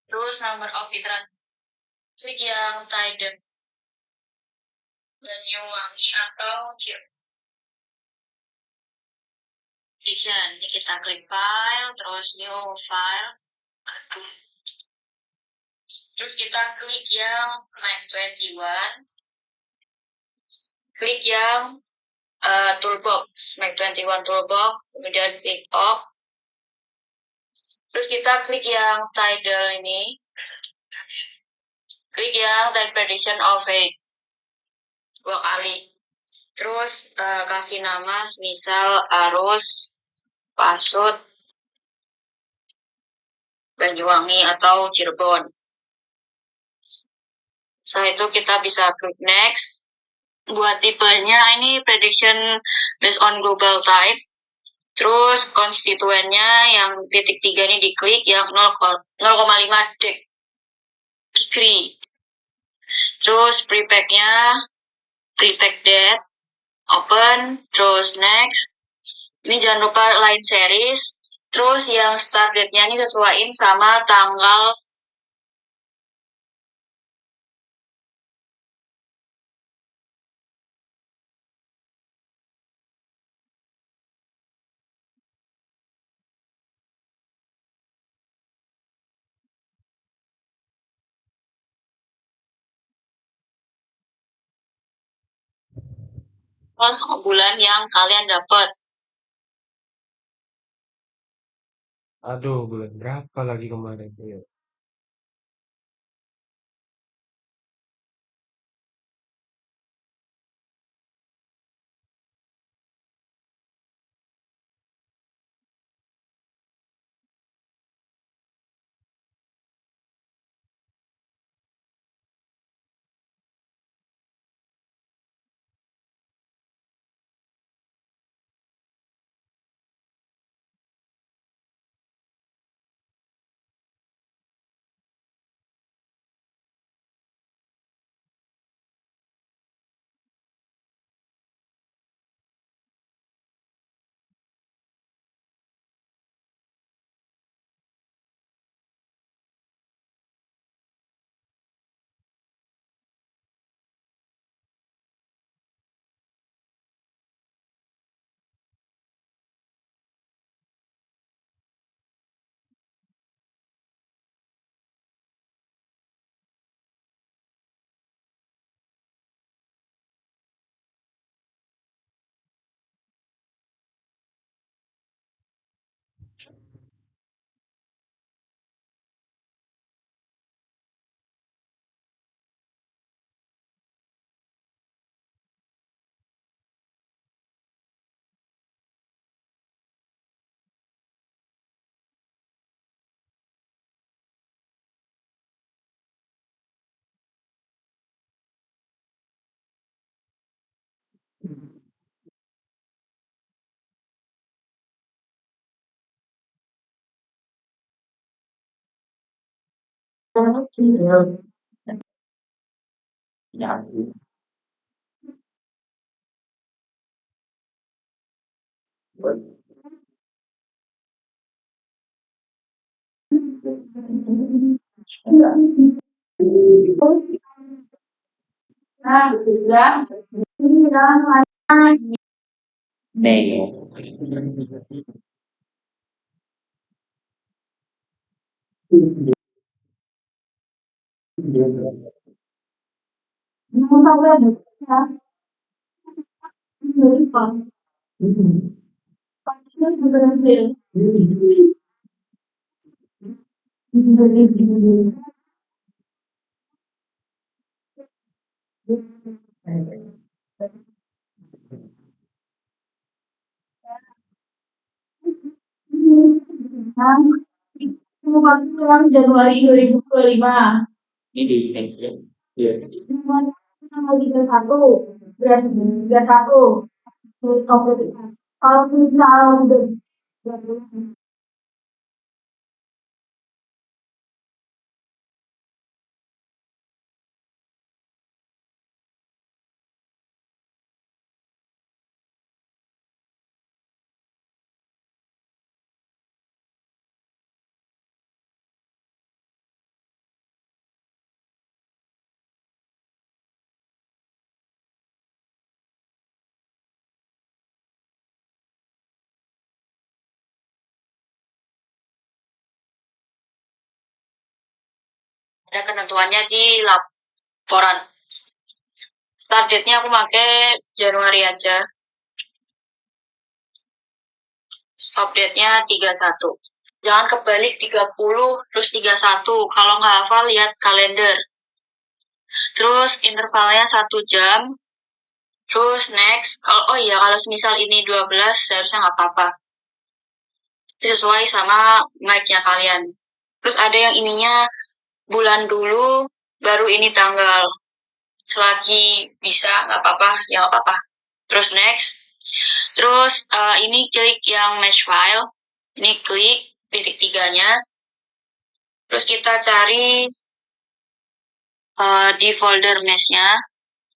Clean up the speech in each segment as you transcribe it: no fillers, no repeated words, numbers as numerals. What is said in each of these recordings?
Terus number of iteration. Klik yang Tide Banyuwangi atau Prediction. Ini kita klik file, terus new file. Aduh. Terus kita klik yang Mac 21. Klik yang toolbox, Mac 21 toolbox, kemudian pick up. Terus kita klik yang title ini. Klik yang type prediction of height 2 kali. Terus kasih nama misal arus Pasut Banyuwangi atau Cirebon. Setelah itu kita bisa klik next. Buat tipenya ini prediction based on global type. Terus konstituennya yang titik 3 ini diklik yang 0,5 degree. Terus prepack-nya prepack date open, terus next. Ini jangan lupa line series. Terus yang start date-nya ini sesuaiin sama tanggal bulan yang kalian dapat. Aduh, bulan berapa lagi kemarin ya? Januari 2025. Ini tanggal 31, bulan 31. Terus kalau misal udah Ada ketentuannya di laporan. Start date-nya aku pakai Januari aja. Stop date-nya 31. Jangan kebalik 30 terus 31. Kalau nggak hafal, lihat kalender. Terus intervalnya 1 jam. Terus next. Oh iya, kalau misal ini 12, seharusnya nggak apa-apa. Sesuai sama mic-nya kalian. Terus ada yang ininya bulan dulu, baru ini tanggal. Selagi bisa, nggak apa-apa, ya nggak apa-apa. Terus next. Terus ini klik yang mesh file. Ini klik titik tiganya. Terus kita cari di folder mesh-nya.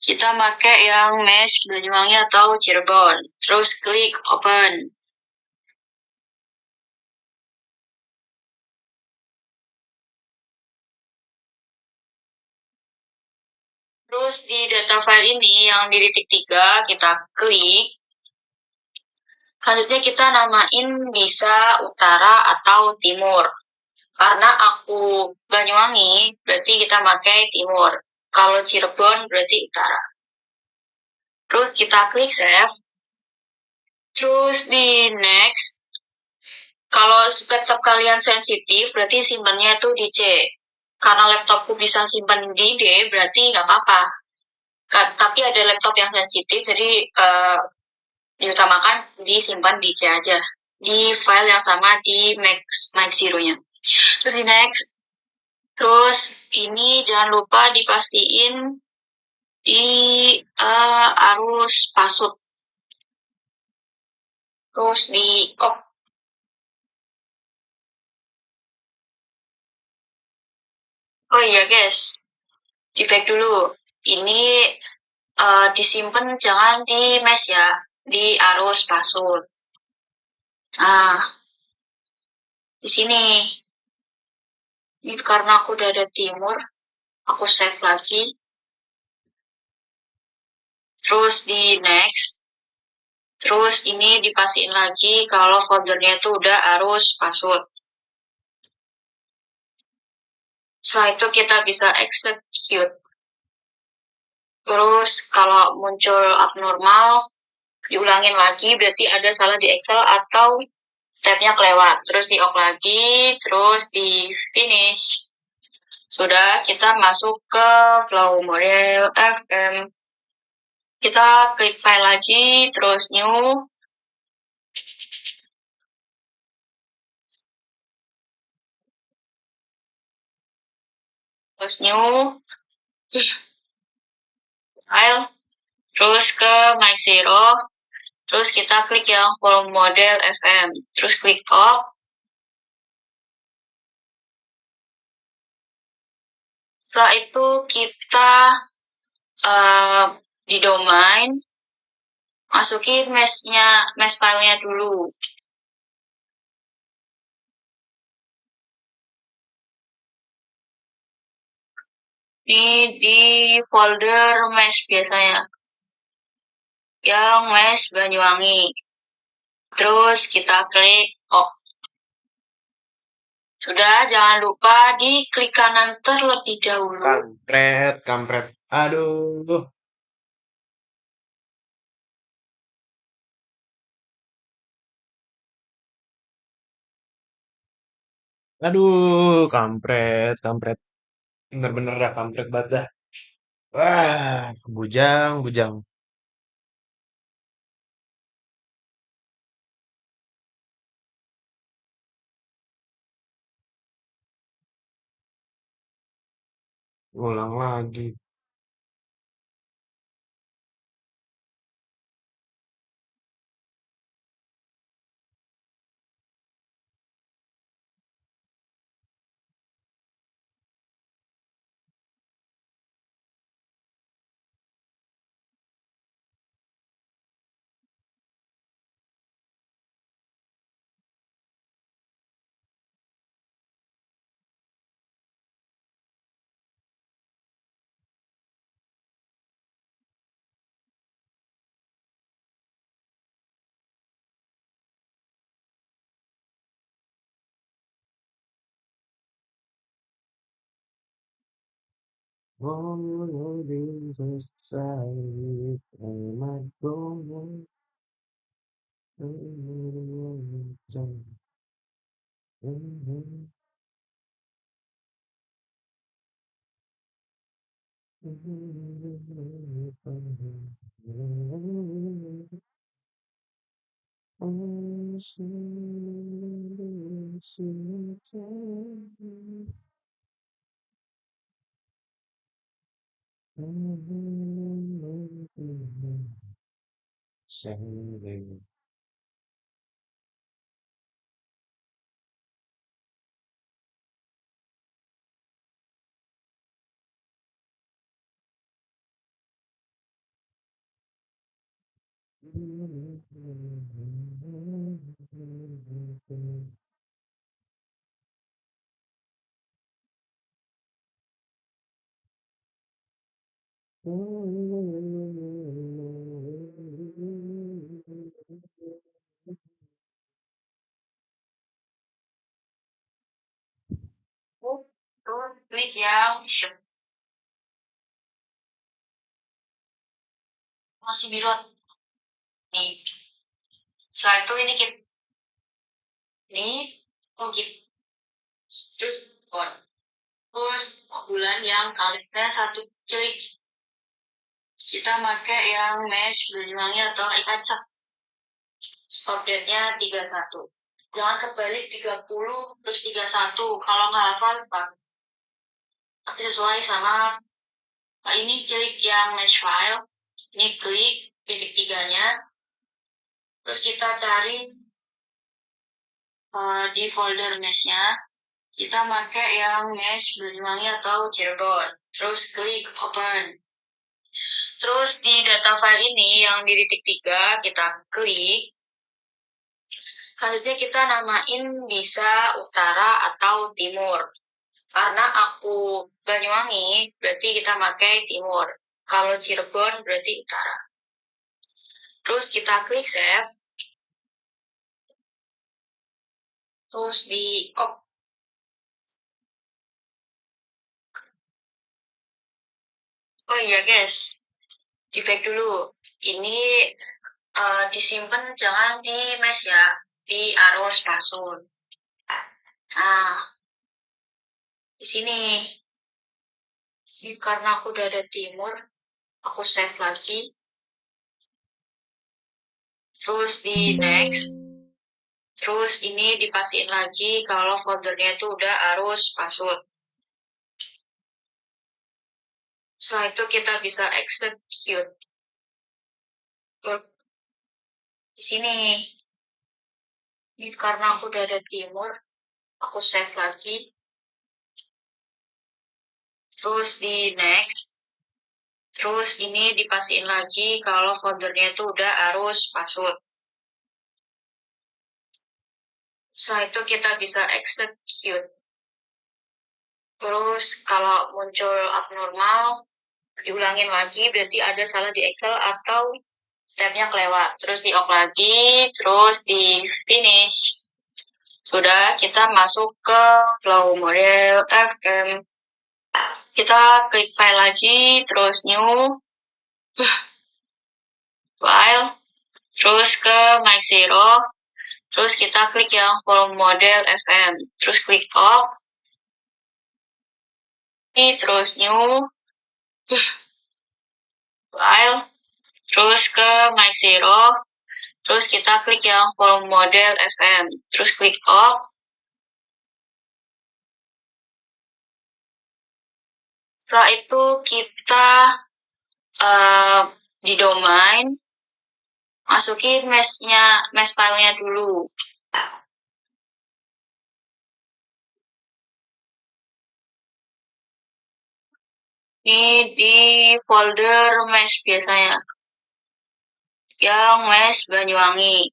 Kita pakai yang mesh Banyuwangi atau Cirebon. Terus klik open. Terus di data file ini yang di titik 3 kita klik. Selanjutnya kita namain bisa utara atau timur. Karena aku Banyuwangi, berarti kita pakai timur. Kalau Cirebon berarti utara. Terus kita klik save. Terus di next. Kalau laptop kalian sensitif, berarti simpannya itu di C. Karena laptopku bisa simpan di D, berarti nggak apa-apa. Tapi ada laptop yang sensitif, jadi diutamakan disimpan di C aja. Di file yang sama di Mac Zero-nya. Terus di next. Terus ini jangan lupa dipastiin di arus password. Terus di oh iya guys, di back dulu. Ini disimpan jangan di mesh ya, di arus password. Nah, di sini. Ini karena aku udah ada timur, aku save lagi. Terus di next. Terus ini dipastiin lagi kalau foldernya itu udah arus password. Setelah itu kita bisa execute. Terus kalau muncul abnormal, diulangin lagi berarti ada salah di Excel atau stepnya kelewat. Terus di off lagi, terus di finish. Sudah, kita masuk ke flow model FM. Kita klik file lagi, terus new. Terus new. File. Terus ke Mic Zero. Terus kita klik yang flow model FM. Terus klik off. Setelah itu kita di domain masukin mesh filenya dulu. Ini di folder mesh biasanya, yang mesh Banyuwangi. Terus kita klik OK. Sudah, jangan lupa diklik kanan terlebih dahulu. Kampret. Aduh. Aduh, kampret. Bener-bener dah kampret banget dah. Wah, bujang. Ulang lagi. Terus klik yang show. Masih birot. Nih. Setelah itu ini kita gitu. Terus on. Terus bulan yang kalinya 1 klik. Kita pakai yang mesh Banyuwangi atau ikat stop date-nya 31. Jangan kebalik 30 terus 31. Kalau nggak hafal, Pak. Tapi sesuai sama ini klik yang mesh file. Ini klik titik 3-nya. Terus kita cari di folder mesh-nya. Kita pakai yang mesh Banyuwangi atau Cirebon. Terus klik open. Terus di data file ini yang di titik 3 kita klik. Selanjutnya kita namain bisa utara atau timur. Karena aku Banyuwangi, berarti kita pakai timur. Kalau Cirebon berarti utara. Terus kita klik save. Terus di Oh iya guys, di back dulu. Ini disimpan jangan di mesh ya, di arrows password. Nah, di sini. Ini karena aku udah ada timur, aku save lagi. Terus di next. Terus ini dipastiin lagi kalau foldernya itu udah arrows password. Setelah itu kita bisa execute. Di sini. Ini karena aku udah ada timur, aku save lagi. Terus di next. Terus ini dipastiin lagi kalau foldernya itu udah arrows password. Setelah itu kita bisa execute. Terus kalau muncul abnormal, diulangin lagi berarti ada salah di Excel atau stepnya kelewat. Terus di off lagi, terus di finish. Sudah, kita masuk ke flow model FM. Kita klik file lagi, terus new file, terus ke mic 0, terus kita klik yang flow model FM, terus klik off, terus new file, terus ke mic 0, terus kita klik yang flow model FM, terus klik off. Setelah itu kita di domain masukin mesh filenya dulu. Ini di folder mesh biasanya, yang mesh Banyuwangi.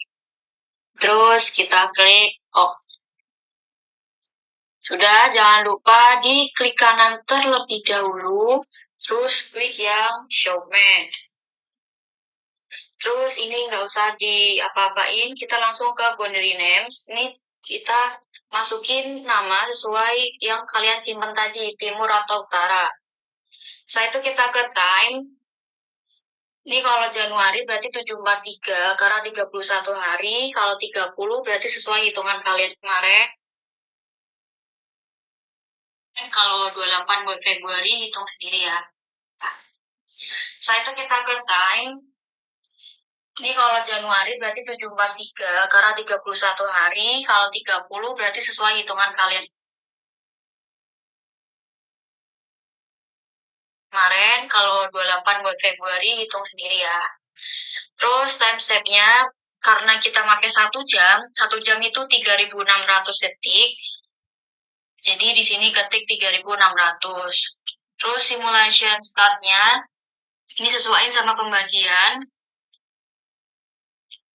Terus kita klik OK. Sudah, jangan lupa diklik kanan terlebih dahulu, terus klik yang show mesh. Terus ini nggak usah diapa-apain, kita langsung ke boundary names. Ini kita masukin nama sesuai yang kalian simpan tadi, timur atau utara. Setelah itu kita ke time. Ini kalau Januari berarti 743 karena 31 hari. Kalau 30 berarti sesuai hitungan kalian kemarin. Kalau 28 buat Februari hitung sendiri ya. Nah, setelah itu kita ke time. Ini kalau Januari berarti 743 karena 31 hari. Kalau 30 berarti sesuai hitungan kalian kemarin. Kalau 28 buat Februari hitung sendiri ya. Terus time step-nya karena kita pakai 1 jam itu 3.600 detik. Jadi di sini ketik 3.600. Terus simulation start-nya ini sesuaiin sama pembagian.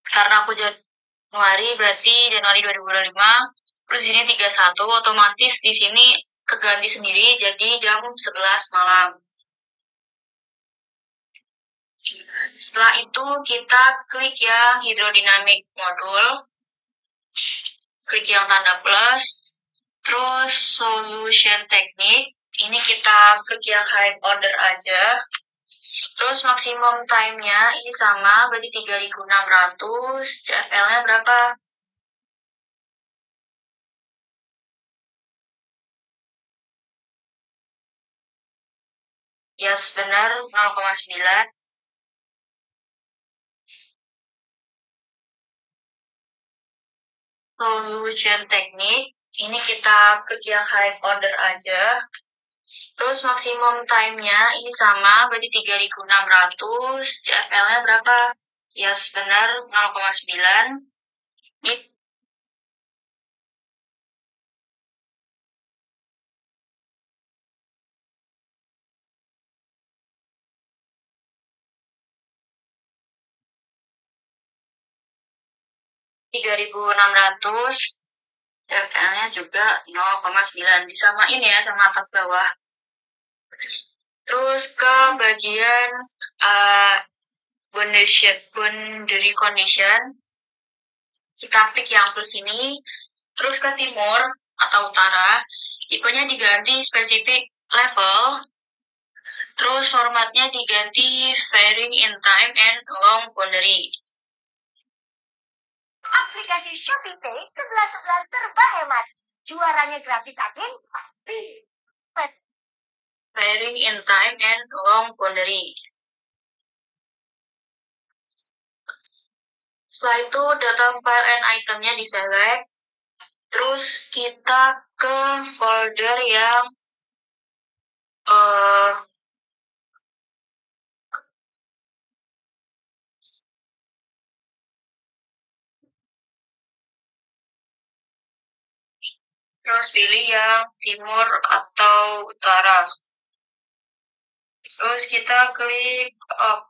Karena aku Januari berarti Januari 2025. Terus di sini 31 otomatis di sini keganti sendiri jadi jam 11 malam. Setelah itu kita klik yang hidrodinamik modul. Klik yang tanda plus. Terus solution teknik. Ini kita klik yang high order aja. Terus maksimum time-nya ini sama, berarti 3.600. CFL-nya berapa? Yes, benar, 0,9. Solution teknik, ini kita klik yang high order aja. Terus maksimum time-nya ini sama, berarti 3.600. CFL-nya berapa? Yes, benar, 0,9. Ini 3.600. CFL-nya juga 0,9. Disamain ya sama atas bawah. Terus ke bagian boundary condition, kita klik yang plus ini, terus ke timur atau utara, tipenya diganti spesifik level, terus formatnya diganti varying in time and along boundary. Aplikasi Shopee Pay 11.11 serba hemat. Juaranya gratis admin pasti. Varying in time and along boundary. Setelah itu data file and itemnya di-select. Terus kita ke folder yang terus pilih yang timur atau utara. Terus kita klik up.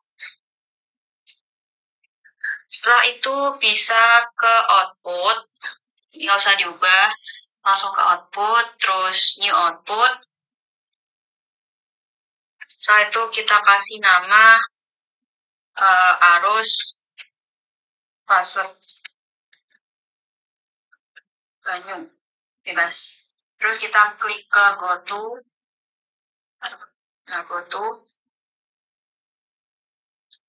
Setelah itu bisa ke output. Nggak usah diubah. Langsung ke output. Terus new output. Setelah itu kita kasih nama arus password Banyu. Bebas. Terus kita klik ke go to. Nah, go to.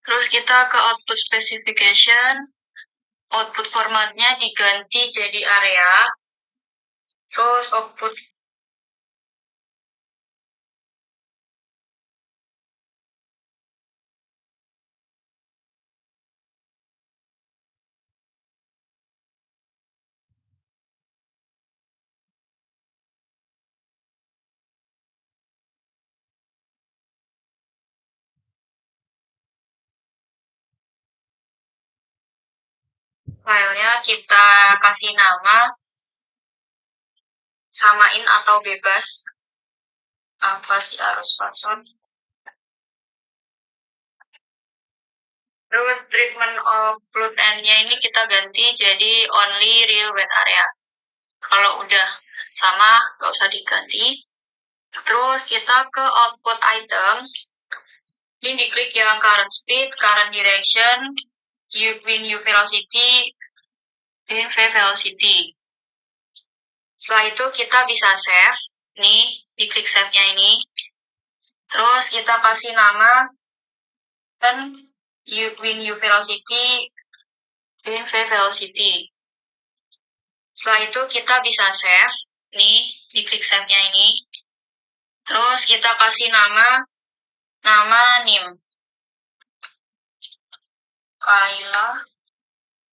Terus kita ke output specification. Output formatnya diganti jadi area. Terus output filenya kita kasih nama, samain atau bebas, apa sih arus password. Terus treatment of flood end-nya ini kita ganti jadi only real wet area. Kalau udah sama, nggak usah diganti. Terus kita ke output items. Ini diklik yang current speed, current direction, wind velocity, wind velocity. Setelah itu kita bisa save. Nih, diklik save-nya ini. Terus kita kasih nama kan wind velocity. Setelah itu kita bisa save. Nih, diklik save-nya ini. Terus kita kasih nama NIM. Kaila,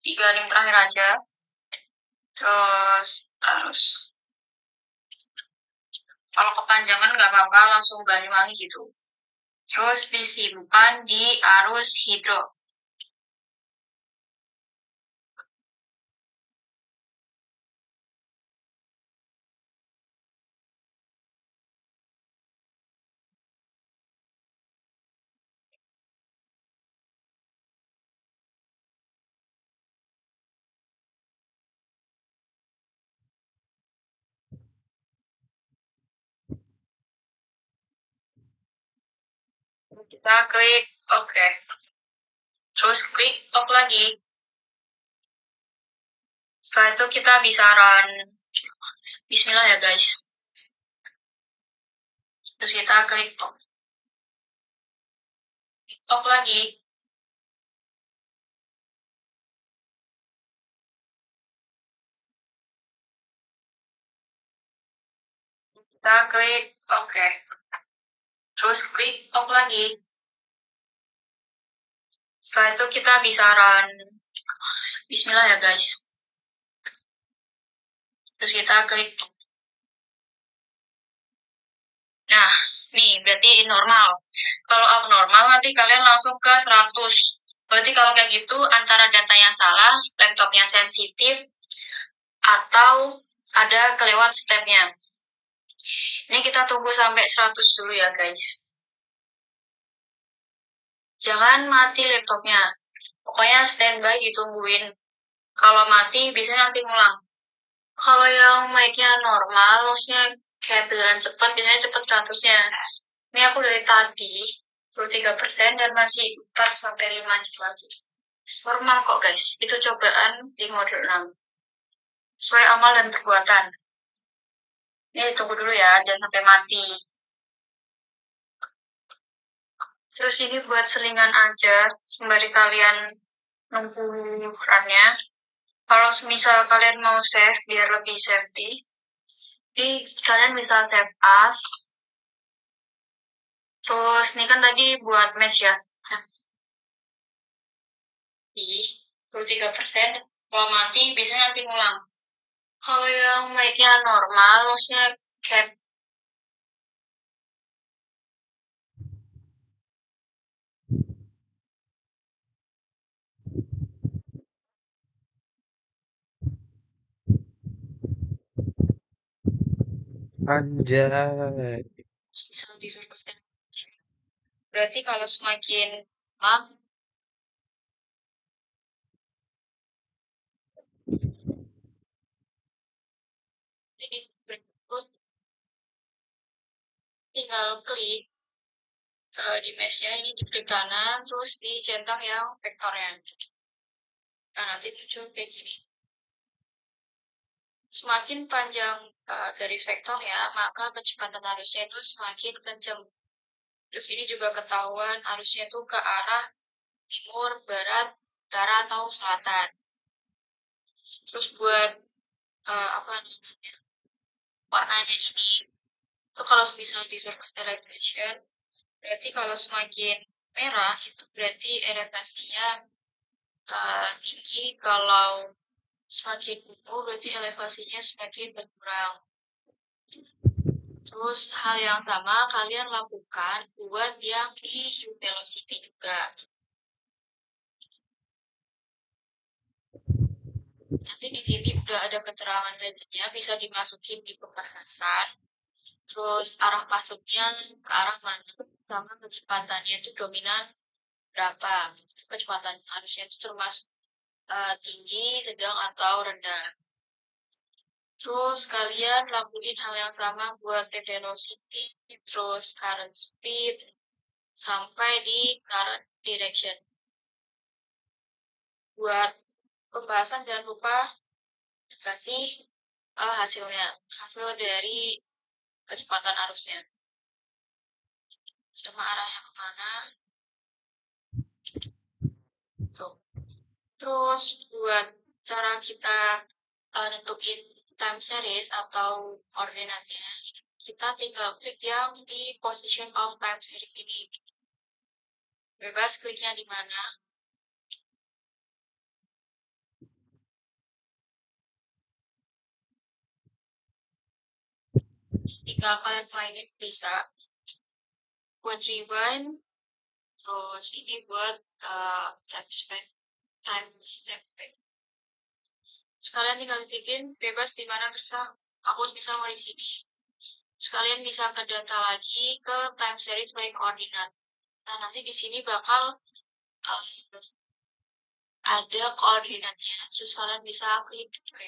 di garing terakhir aja. Terus kalau kepanjangan nggak apa-apa, langsung Banyuwangi gitu. Terus disimpan di arus hidro. Kita klik OK. Terus klik OK lagi. Setelah itu kita bisa run. Bismillah ya guys. Terus kita klik OK. OK lagi. Kita klik OK. Terus klik OK lagi. Setelah itu kita bisa run. Bismillah ya guys. Terus kita klik. Nah, nih berarti normal. Kalau abnormal nanti kalian langsung ke 100. Berarti kalau kayak gitu antara datanya salah, laptopnya sensitif, atau ada kelewat stepnya. Ini kita tunggu sampai 100 dulu ya guys. Jangan mati laptopnya. Pokoknya standby ditungguin. Kalau mati biasanya nanti ngulang. Kalau yang mic-nya normal, maksudnya kayak beneran cepat, biasanya cepat 100-nya. Ini aku dari tadi 23% dan masih 4-5 jam lagi. Normal kok guys, itu cobaan di mode 6. Sesuai amal dan perbuatan. Ini tunggu dulu ya, jangan sampai mati. Terus ini buat selingan aja, sembari kalian nunggu ukurannya. Kalau misal kalian mau save biar lebih safety, jadi kalian bisa save as. Terus ini kan tadi buat match ya. Ih, 23%. Kalau mati biasanya nanti ngulang. Kalau yang mic-nya normal, maksudnya kayak Anjay. misal disuruh stand. Berarti kalau semakin lama, ini berikut tinggal klik di mesh-nya, ini di klik kanan, terus dicentang yang vektornya. Nah, nanti muncul kayak gini. Semakin panjang garis vektornya, maka kecepatan arusnya itu semakin kencang. Terus ini juga ketahuan arusnya itu ke arah timur, barat, utara, atau selatan. Terus buat apa namanya, warnanya ini, itu kalau misalnya di surface elevation, berarti kalau semakin merah, itu berarti elevasinya tinggi. Kalau semakin ungu, berarti elevasinya semakin berkurang. Terus hal yang sama kalian lakukan buat yang di U velocity juga. Nanti di sini udah ada keterangan legendnya, bisa dimasukin di pembahasan. Terus arah masuknya ke arah mana, sama kecepatannya itu dominan berapa. Kecepatan arusnya itu termasuk tinggi, sedang, atau rendah. Terus kalian lakuin hal yang sama buat T velocity, terus current speed, sampai di current direction. Buat pembahasan jangan lupa kasih hasil dari kecepatan arusnya. sama arahnya kemana. Tuh. Terus buat cara kita nentuin time series atau koordinatnya, kita tinggal klik yang di position of time series ini. Bebas kliknya di mana. Tinggal kalian mainin bisa buat rewind, terus ini buat time step back. Sekalian tinggal titikin bebas di mana terserah. Aku misal mau di sini. Sekalian bisa ke data lagi ke time series by koordinat. Nah, nanti di sini bakal ada koordinatnya. Terus kalian bisa klik OK.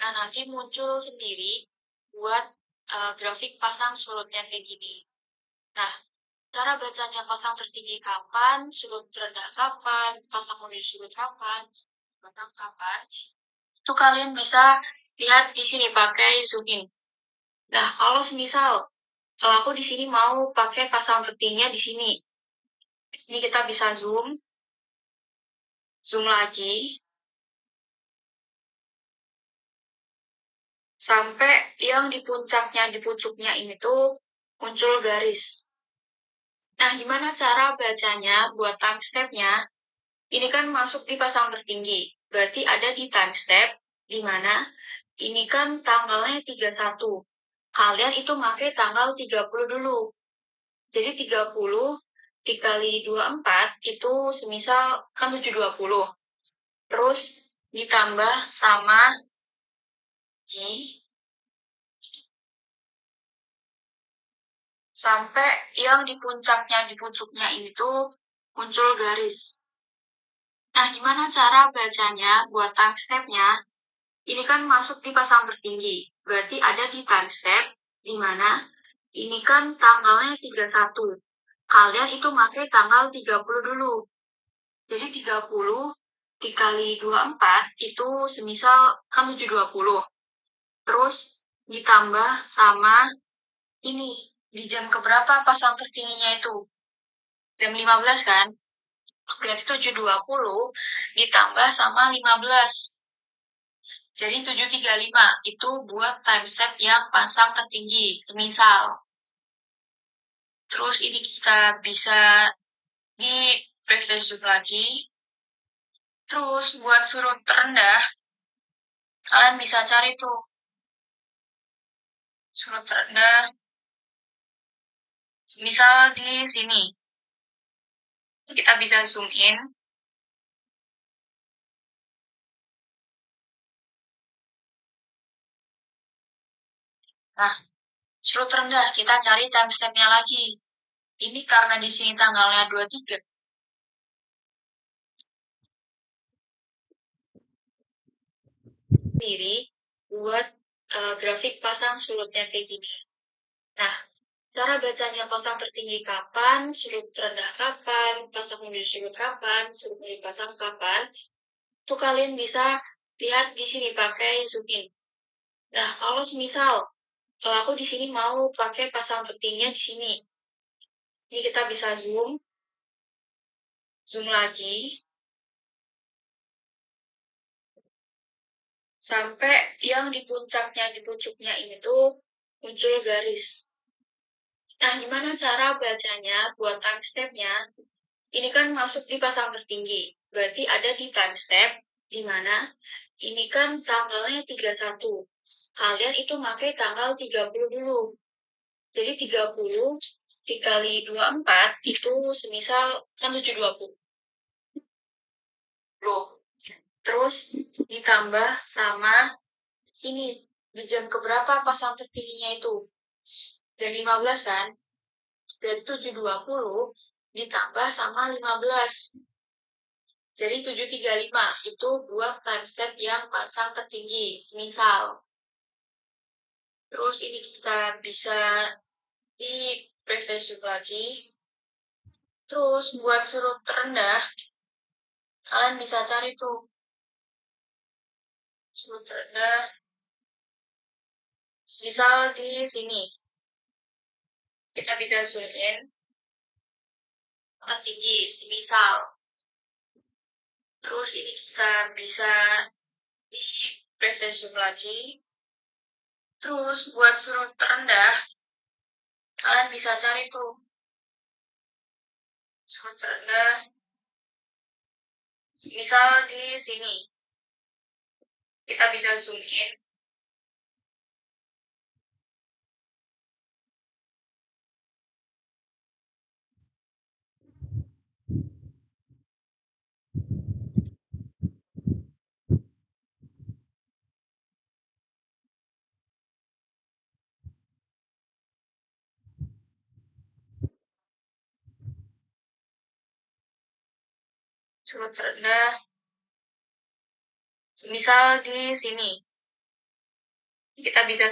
Nah, nanti muncul sendiri buat grafik pasang surutnya kayak gini. Nah, cara bacanya pasang tertinggi kapan, surut terendah kapan, pasang menuju surut kapan, batang kapan, itu kalian bisa lihat di sini pakai zoom in. Nah, kalau misal aku di sini mau pakai pasang tertingginya di sini, ini kita bisa zoom lagi, sampai yang di puncuknya ini tuh muncul garis. Nah, gimana cara bacanya buat time step-nya? Ini kan masuk di pasang tertinggi, berarti ada di time step, di mana ini kan tanggalnya 31. Kalian itu pakai tanggal 30 dulu. Jadi 30 dikali 24 itu semisal kan 720. Terus ditambah sama G sampai yang di puncuknya ini tuh muncul garis. Nah, gimana cara bacanya buat time step-nya? Ini kan masuk di pasang tertinggi, berarti ada di time step, di mana ini kan tanggalnya 31. Kalian itu pakai tanggal 30 dulu. Jadi 30 dikali 24 itu semisal kan 720. Terus ditambah sama ini, di jam keberapa pasang tertingginya itu? Jam 15 kan? Berarti 720 ditambah sama 15. Jadi 735 itu buat time step yang pasang tertinggi, semisal. Terus ini kita bisa di previous zoom lagi. Terus buat surut terendah, kalian bisa cari tuh surut terendah, misal di sini. Kita bisa zoom in. Nah, surut terendah, kita cari time step-nya lagi. Ini karena di sini tanggalnya 23. Sendiri buat grafik pasang surutnya kayak gini. Nah, cara bacanya pasang tertinggi kapan, surut terendah kapan, pasang menuju surut kapan, surut menuju pasang kapan, itu kalian bisa lihat di sini pakai zoom in. Nah, kalau misal aku di sini mau pakai pasang tertingginya di sini, ini kita bisa zoom lagi, sampai yang di puncuknya ini tuh muncul garis. Nah, gimana cara bacanya buat time step-nya? Ini kan masuk di pasang tertinggi, berarti ada di time step, di mana ini kan tanggalnya 31. Kalian itu pakai tanggal 30 dulu. Jadi 30 dikali 24 itu semisal kan 720. Terus ditambah sama ini, di jam keberapa pasang tertingginya itu? Jam 15 kan? Berarti 720 ditambah sama 15. Jadi 735 itu buat time step yang pasang tertinggi, misal. Terus ini kita bisa di preview lagi. Terus buat surut terendah, kalian bisa cari tuh surut terendah, misal di sini. kita bisa zoom in kotak tinggi, semisal. Terus ini kita bisa di break dan zoom lagi. Terus buat surut terendah, kalian bisa cari tuh surut terendah, misal di sini. Kita bisa zoom in. Surut terendah, misal di sini. Kita bisa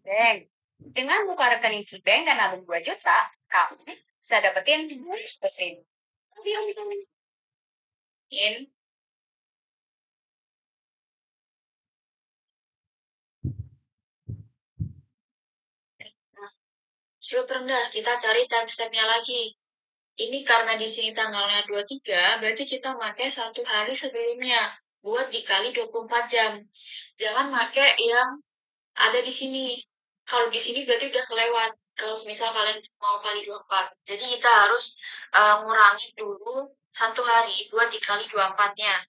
Bank. Dengan buka rekening Citibank dan nabung 2 juta, kamu bisa dapetin 200.000. in. Nah, surut terendah, kita cari timestamp-nya lagi. Ini karena di sini tanggalnya 23, berarti kita pakai 1 hari sebelumnya buat dikali 24 jam. Jangan pakai yang ada di sini. Kalau di sini berarti udah kelewat. Kalau misal kalian mau kali 24. Jadi kita harus ngurangi dulu 1 hari buat dikali 24-nya.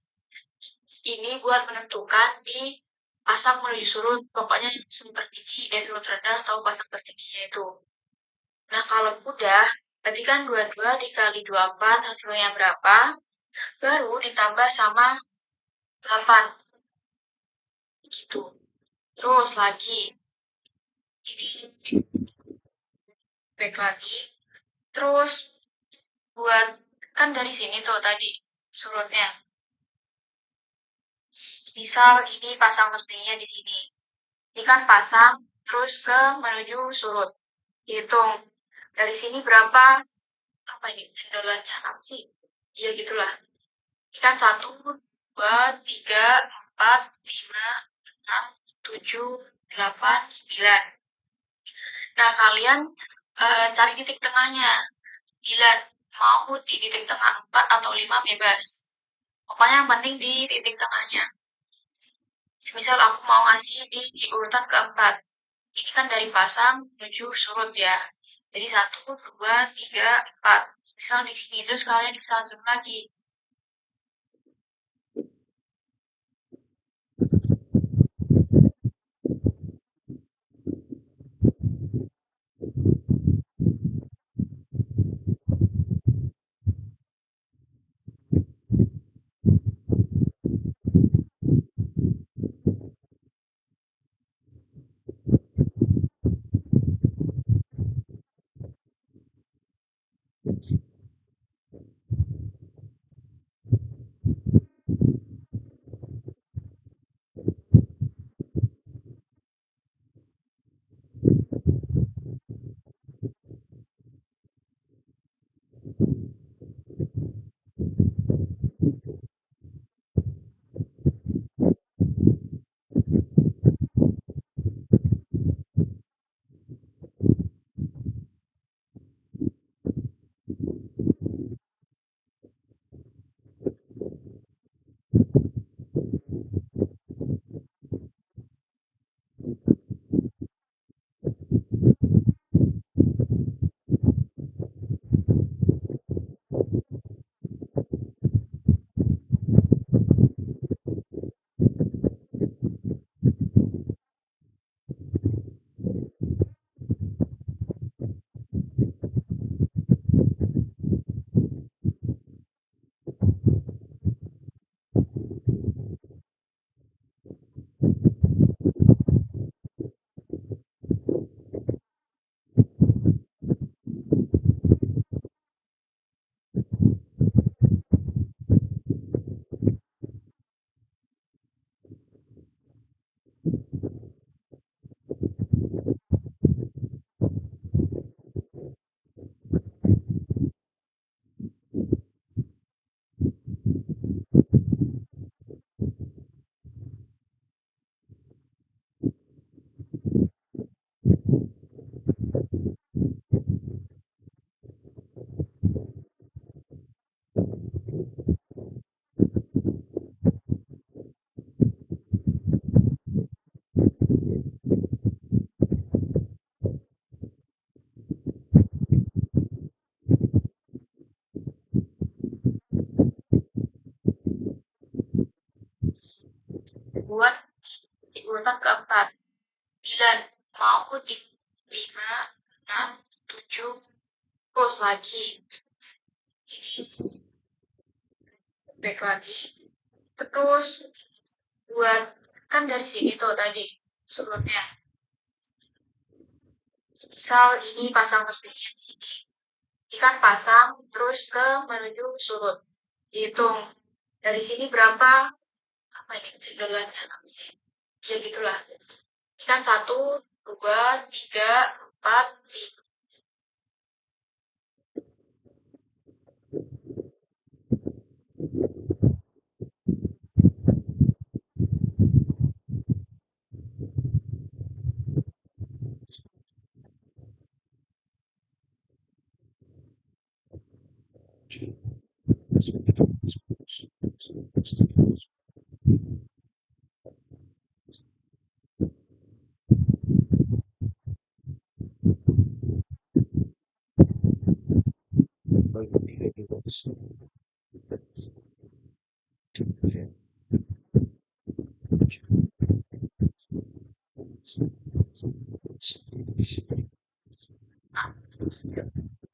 Ini buat menentukan di pasang menuju surut. Pokoknya surut tertinggi, surut rendah atau pasang tertingginya itu. Nah, kalau udah, tadi kan 22 dikali 24 hasilnya berapa? Baru ditambah sama 8. Gitu. Terus lagi, ini back lagi. Terus buat, kan dari sini tuh tadi surutnya. Misal ini pasang tertingginya di sini. Ini kan pasang, terus ke menuju surut. Hitung. Dari sini berapa? Apa ini? Sendolannya apa sih? Ya gitulah. Ini kan 1, 2, 3, 4, 5, 6, 7, 8, 9. Nah, kalian cari titik tengahnya. 9. Mau di titik tengah 4 atau 5 bebas. Pokoknya yang penting di titik tengahnya. Misal aku mau ngasih di urutan keempat. Ini kan dari pasang menuju surut ya. Jadi 1, 2, 3, 4. Misal di sini terus kalian bisa zoom lagi. Buat di urutan keempat. 9 mau di 5, 6, 7, terus lagi. Ini back lagi. Terus buat kan dari sini tuh tadi surutnya. Misal ini pasang vertiknya di sini. Ikan pasang terus ke menuju surut. Hitung dari sini berapa? Apa ini jendolanya apa sih? Ya gitulah. Ikan 1, 2, 3, 4, 5.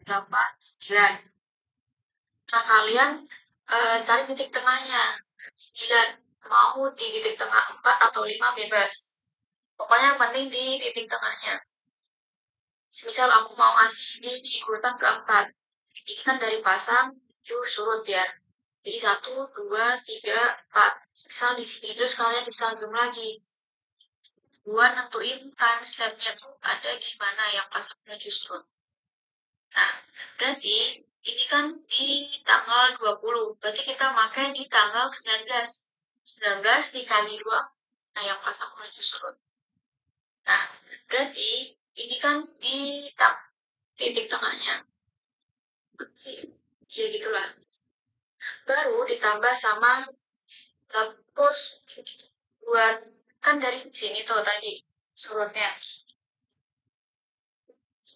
Delapan, 9. Nah, kalian cari titik tengahnya. 9. Mau di titik tengah 4 atau 5 bebas. Pokoknya yang penting di titik tengahnya. Misal aku mau ngasih di urutan keempat. Ini kan dari pasang, surut ya. Jadi 1, 2, 3, 4. Misal di sini terus kalian bisa zoom lagi. Buat nentuin time step-nya tuh ada di mana yang pasang menuju surut. Nah, berarti ini kan di tanggal 20. Berarti kita pakai di tanggal 19. 19 dikali 2. Nah, yang pasang menuju surut. Nah, berarti ini kan di titik tengahnya. Ya gitulah. Baru ditambah sama terus buat kan dari sini tuh tadi surutnya.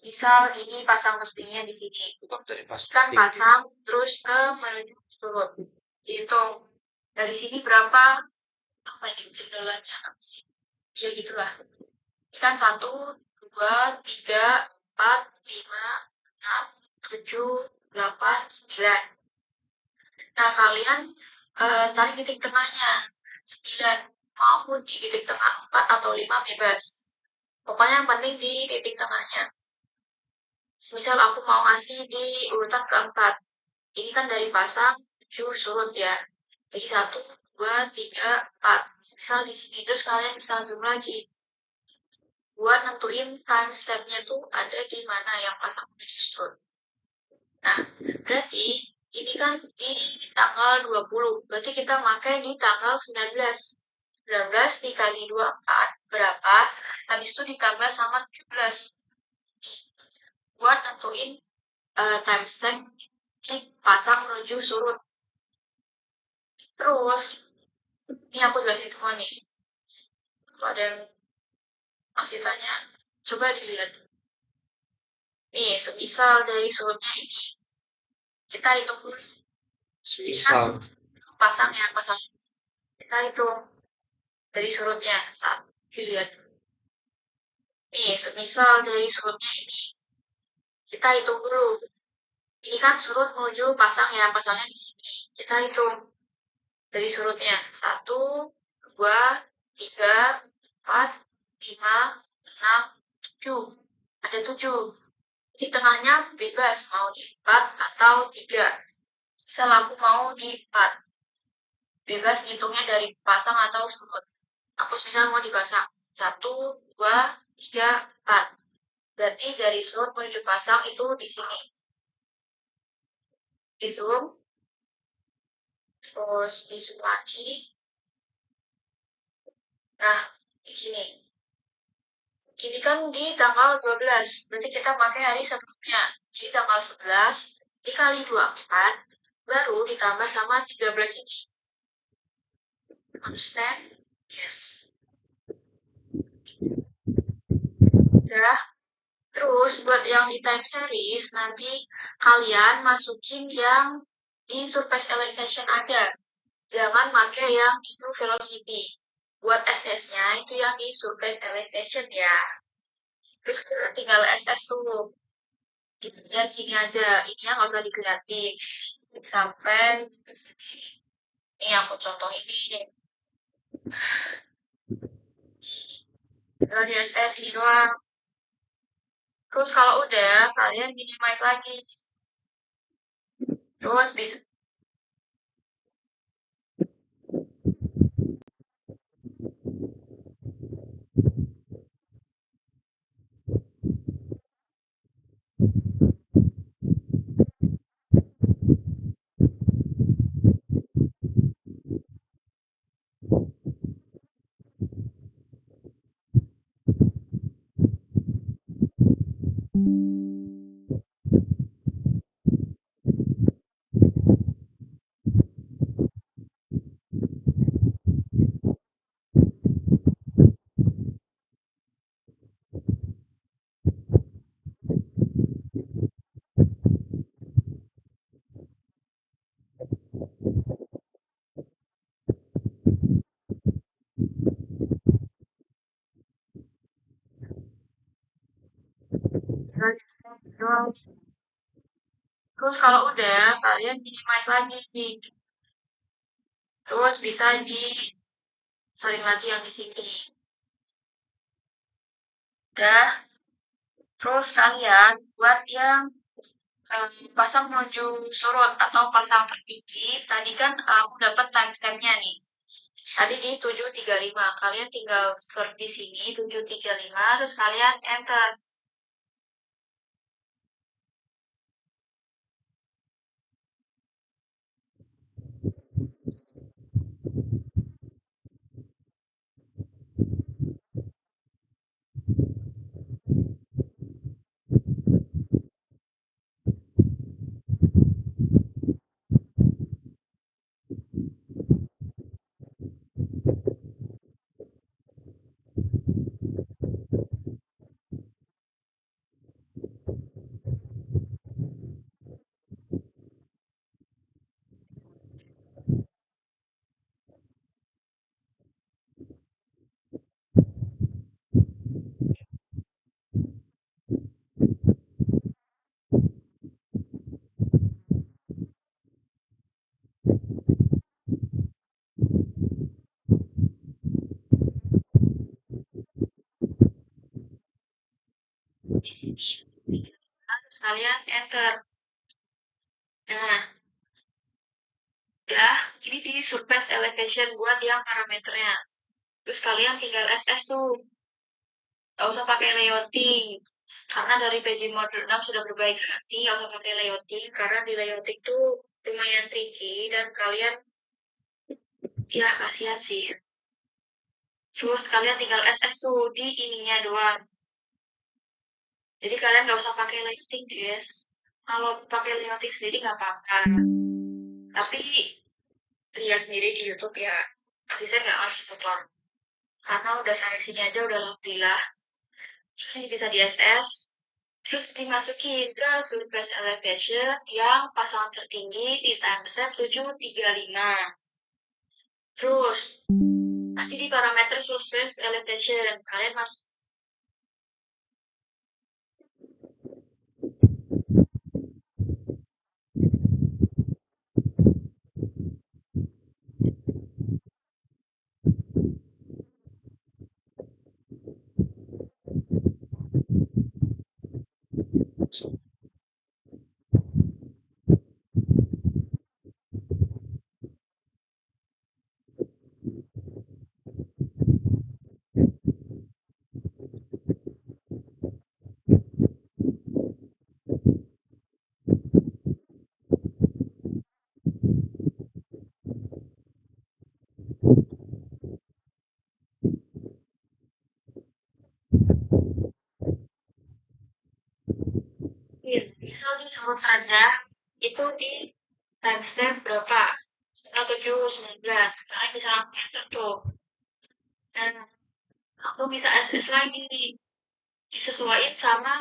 Misal ini pasang vertiknya di sini. Kan pasang terus ke menuju surut. Hitung dari sini berapa? Apa ini jendelanya apa sih? Ya gitulah. Ikan 1, 2, 3, 4, 5, 6, 7, 8, 9. Nah, kalian cari titik tengahnya. 9. Mau di titik tengah 4 atau 5 bebas. Pokoknya yang penting di titik tengahnya. Misal aku mau ngasih di urutan keempat. Ini kan dari pasang 7 surut ya. Jadi 1, 2, 3, 4. Misal di sini terus kalian bisa zoom lagi. Buat nentuin time step-nya tuh ada di mana yang pasang surut. Nah, berarti ini kan di tanggal 20. Berarti kita pakai di tanggal 19. 19 dikali 24 berapa? Habis itu ditambah sama 17. Buat nentuin timestamp pasang menuju surut. Terus, ini aku jelasin semua nih. Kalau ada yang Masih tanya? Coba dilihat. Nih, semisal dari surutnya ini. Kita hitung dulu. Semisal. Pasang ya, pasang. Kita hitung dari surutnya. Satu, dilihat. Nih, semisal dari surutnya ini. Kita hitung dulu. Ini kan surut menuju pasang ya, pasangnya di sini. Kita hitung dari surutnya. 1, 2, 3, 4, 5, 6, 7. Ada 7. Di tengahnya bebas, mau di 4 atau 3. Misal aku mau di 4. Bebas hitungnya dari pasang atau surut. Aku misal mau dipasang. 1, 2, 3, 4. Berarti dari surut menuju pasang itu di sini. Di zoom. Terus di zoom lagi. Nah, di sini. Ini kan di tanggal 12. Berarti kita pakai hari sebelumnya. Jadi tanggal 11 dikali 24 baru ditambah sama 13 ini. Understand? Yes. Udah. Terus buat yang di time series nanti kalian masukin yang di surface elevation aja. Jangan pakai yang itu velocity. Buat SS-nya itu yang di surface elevation ya. Terus tinggal SS dulu. Lihat sini aja. Ini yang nggak usah dikeliatin. Sampai ke sini. Ini aku contoh ini. Tinggal di SS ini doang. Terus kalau udah, kalian minimize lagi. Terus bisa Terus kalau udah, kalian minimize lagi nih. Terus bisa di sering lagi yang di sini. Udah. Terus kalian buat yang pasang menuju surut atau pasang tertinggi. Tadi kan aku dapat timestamp-nya nih. Tadi di 735. Kalian tinggal search di sini 735, terus kalian enter. Di sini. Terus kalian enter. Nah, udah. Ini di surface elevation buat yang parameternya. Terus kalian tinggal SS tuh. Gak usah pakai layouting. Karena dari PJ Model 6 sudah berbaik hati, gak usah pakai layouting. Karena di layouting tuh lumayan tricky dan kalian, ya kasihan sih. Terus kalian tinggal SS tuh di ininya doang. Jadi kalian gak usah pakai layouting, guys. Kalau pakai layouting sendiri gak apa-apa. Tapi lihat sendiri di YouTube ya. Tapi saya gak ngasih tutor. Karena udah sampai sini aja udah alhamdulillah. Terus ini bisa di SS. Terus dimasukin ke surface elevation yang pasangan tertinggi di timestamp 735. Terus masih di parameter surface elevation, kalian masuk misal di surut rendah itu di timestamp berapa? 719. Kalian bisa langsung enter tuh. Dan aku minta SS lagi nih. Disesuaikan sama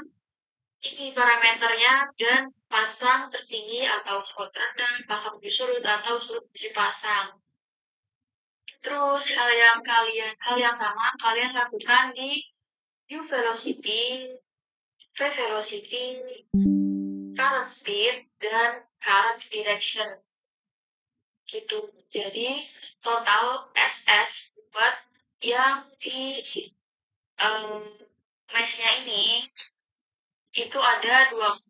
ini parameternya dan pasang tertinggi atau surut rendah, pasang 7 surut atau surut 7 pasang. Terus hal yang sama kalian lakukan di view velocity, wave velocity, current speed, dan current direction. Gitu. Jadi total SS buat yang di mesh-nya ini itu ada 2.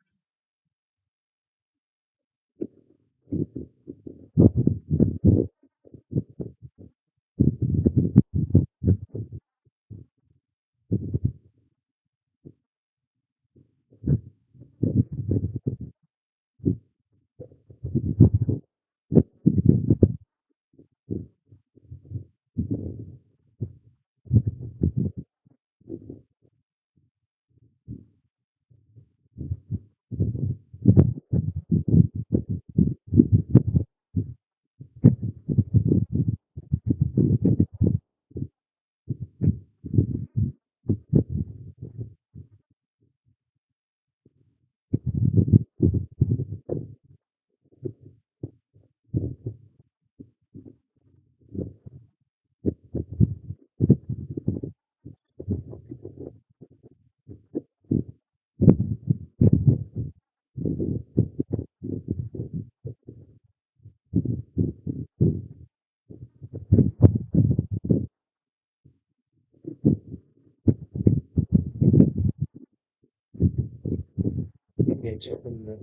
Ini aja bener.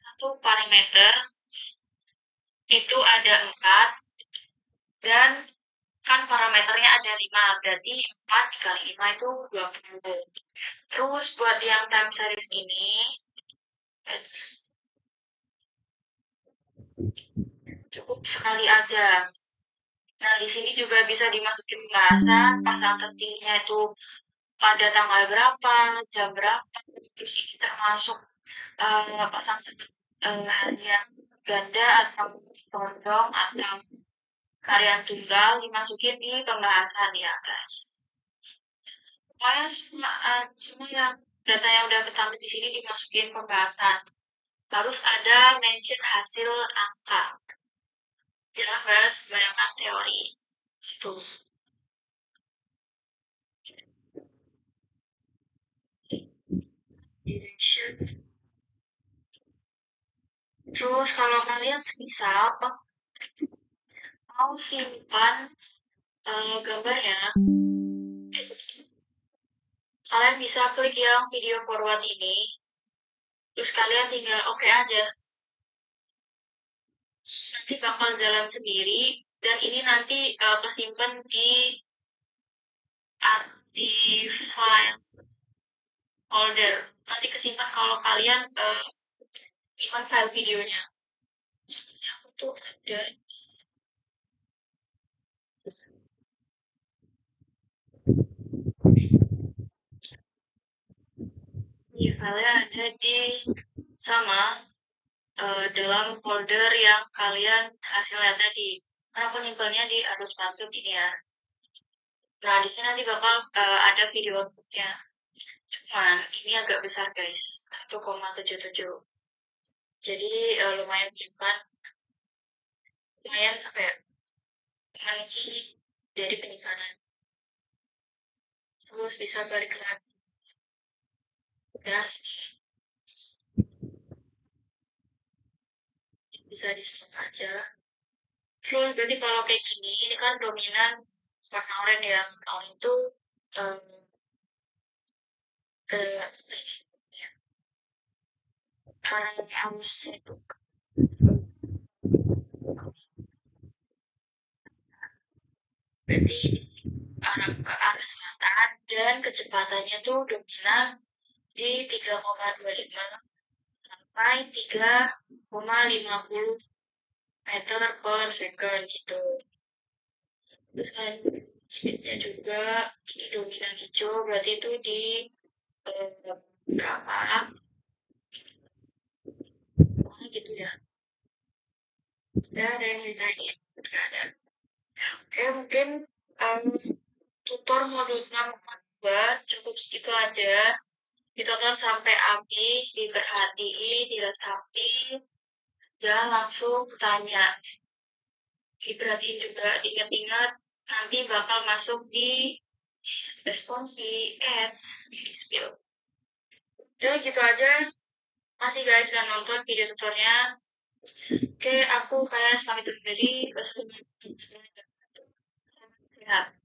Satu parameter itu ada 4 dan kan parameternya ada 5, berarti 4 dikali 5 itu 20. Terus buat yang time series ini cukup sekali aja. Nah, di sini juga bisa dimasukin pembahasan pasang tertingginya itu pada tanggal berapa, jam berapa. Terus ini termasuk pasang harian ganda atau condong atau harian tunggal dimasukin di pembahasan ya guys. Pokoknya semua yang datanya udah ketampil di sini dimasukin pembahasan. Harus ada mention hasil angka. Jangan bahas kebanyakan teori. Itu. Direction. Terus kalau kalian semisal mau simpan gambarnya, kalian bisa klik yang video forward ini. Terus kalian tinggal oke aja. Nanti bakal jalan sendiri dan ini nanti kesimpan di file folder. Nanti kesimpan kalau kalian simpan file videonya. Aku tuh ada filenya ada di sama dalam folder yang kalian hasilnya tadi. Karena aku nyimpennya di arus masuk ini ya. Nah, di sini nanti bakal ada video outputnya. Cuman ini agak besar guys, 1,77. Jadi lumayan cepat, lumayan apa ya, menguji dari penyimpanan. Terus bisa balik lagi. Udah, bisa di stop aja. Terus berarti kalau kayak gini, ini kan dominan warna oranye ya. Oranye itu karena arusnya itu berarti arah ke arah selatan dan kecepatannya tuh dominan di 3,25 sampai 3,50 meter per second gitu. Terus kan speednya juga ini dominan hijau, berarti itu di berapa? Gitu ya. Ya, ada yang ditanyain. Nggak ada. Oke, mungkin tutor modul 6.2 cukup segitu aja. Ditonton sampai habis, diperhatiin, diresapi, jangan langsung tanya. Diperhatiin juga, diingat-ingat, nanti bakal masuk di responsi ads di spill. Udah gitu aja. Masih guys sudah nonton video tutornya. Oke, aku kayak pamit undur diri. Wassalamualaikum warahmatullahi wabarakatuh. Sehat.